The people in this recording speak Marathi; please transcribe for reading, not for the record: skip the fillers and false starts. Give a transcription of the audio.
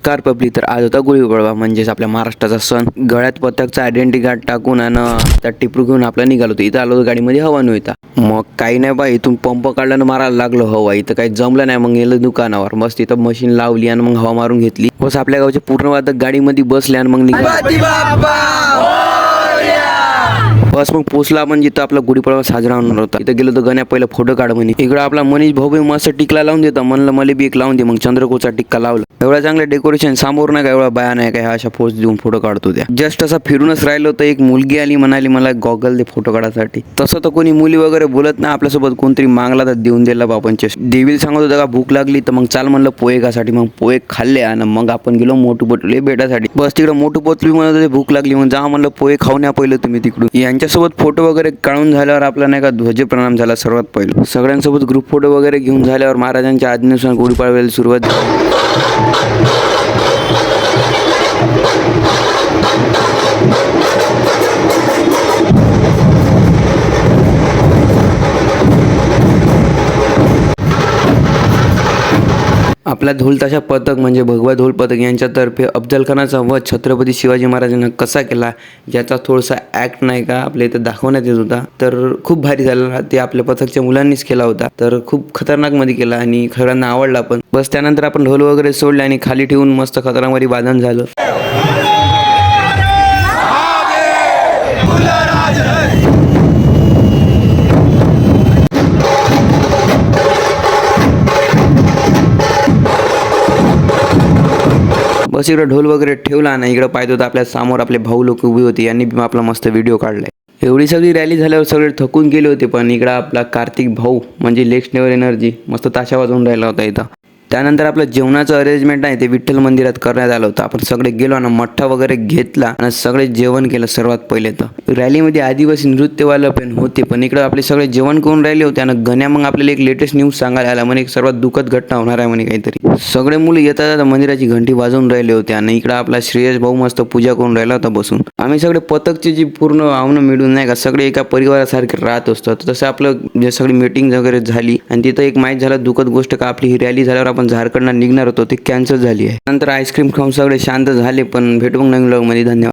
नमस्कार पब्लिक. तर आज होता गुढीपाडवा म्हणजेच आपल्या महाराष्ट्राचा सण. गळ्यात पतकचा आयडेंटिटी कार्ड टाकून आणि त्या टिपरू घेऊन आपला निघालो होतो. इथं आलो गाडीमध्ये हवा नव्हता. मग काही नाही बा, इथून पंप काढला आणि मारायला लागलो हवा. इथं काही जमलं नाही. मग गेलं दुकानावर, मस्त इथं मशीन लावली आणि मग हवा मारून घेतली. बस आपल्या गावचे पूर्ण वादक गाडीमध्ये बसले आणि मग बस मग पोचला. म्हणजे इथं आपला गुढीपाडवा साजरा होणार होता. इथं गेलो तर गण्या पहिला फोटो काढ म्हणे. इकडं आपला मनीष भाऊ मस्त टिकला लावून देता. म्हणलं मला बी एक लावून दे. मग चंद्रकोरचा टिक्का लावला. एवढा चांगलं डेकोरेशन समोर नाही का, एवढा बाया नाही काय, अशा पोच देऊन फोटो काढतो त्या. जस्ट असा फिरूनच राहिलो तर एक मुलगी आली, म्हणाली मला गॉगल दे फोटो काढायसाठी. तसं तर कोणी मुली वगैरे बोलत नाही आपल्यासोबत. कोणतरी मागला तर देऊन दिला बापांचे. देवीला सांगत होता का भूक लागली तर मग चाल म्हणलं पोहे खासाठी. मग पोहे खाल्ले आणि मग आपण गेलो मोठू पटले भेटासाठी. बस तिकडे मोठू पतली म्हणत होते भूक लागली. मग जा म्हणलं पोहे खाऊन या पहिलं तुम्ही तिकडून. यांच्यासोबत फोटो वगैरे काढून झाल्यावर आपला नाही का ध्वज प्रणाम झाला सर्वात पहिलं. सगळ्यांसोबत ग्रुप फोटो वगैरे घेऊन झाल्यावर महाराजांच्या आज्ञेनुसार गुढीपाडव्याला सुरुवात. आपला ढोलताशा पथक म्हणजे भगवा ढोल पथक यांच्यातर्फे अफजलखानाचा वध छत्रपती शिवाजी महाराजांना कसा केला याचा थोडासा ॲक्ट नाही का आपल्या इथं दाखवण्यात येत होता. तर खूप भारी झाला. ते आपल्या पथकच्या मुलांनीच केला होता. तर खूप खतरनाक मध्ये केला आणि सगळ्यांना आवडला पण. बस त्यानंतर आपण ढोल वगैरे सोडले आणि खाली ठेवून मस्त खतरामध्ये वादन झालं. बस इकडं ढोल वगैरे ठेवला ना. इकडं पाहत होता आपल्या समोर आपले भाऊ लोक उभी होती. यांनी आपला मस्त व्हिडिओ काढलाय. एवढी सगळी रॅली झाल्यावर सगळे थकून गेले होते. पण इकडं आपला कार्तिक भाऊ म्हणजे लेक्स नेवर एनर्जी मस्त ताशा वाजवून राहिला होता इथं. त्यानंतर आपलं जेवणाचं अरेंजमेंट आहे ते विठ्ठल मंदिरात करण्यात आलं होतं. आपण सगळे गेलो ना, मठ्ठा वगैरे घेतला आणि सगळे जेवण केलं सर्वात पहिले. तर रॅलीमध्ये आदिवासी नृत्यवाले पण होते. पण इकडं आपले सगळे जेवण करून राहिले होते. आणि गण्या मग आपल्याला एक लेटेस्ट न्यूज सांगायला आला म्हणे. एक सर्वात दुःखद घटना होणार आहे म्हणे काहीतरी. सगळे मुलं येता जाता मंदिराची घंटी वाजवून राहिले होते. आणि इकडं आपला श्रेयस भाऊ मस्त पूजा करून राहिला होता बसून. आम्ही सगळे पथकची जी पूर्ण आवनं मिळून नाही का सगळे एका परिवारासारखे राहत असतात. तसं आपलं जे सगळी मीटिंग वगैरे झाली आणि तिथं एक माहीत झालं दुःखद गोष्ट का आपली ही रॅली झाल्यावर आपण झारखंडला निघणार होतो ती कॅन्सल झाली आहे. नंतर आईस्क्रीम खाऊन सगळे शांत झाले. पण भेटू मग नवीन व्लॉगमध्ये. धन्यवाद.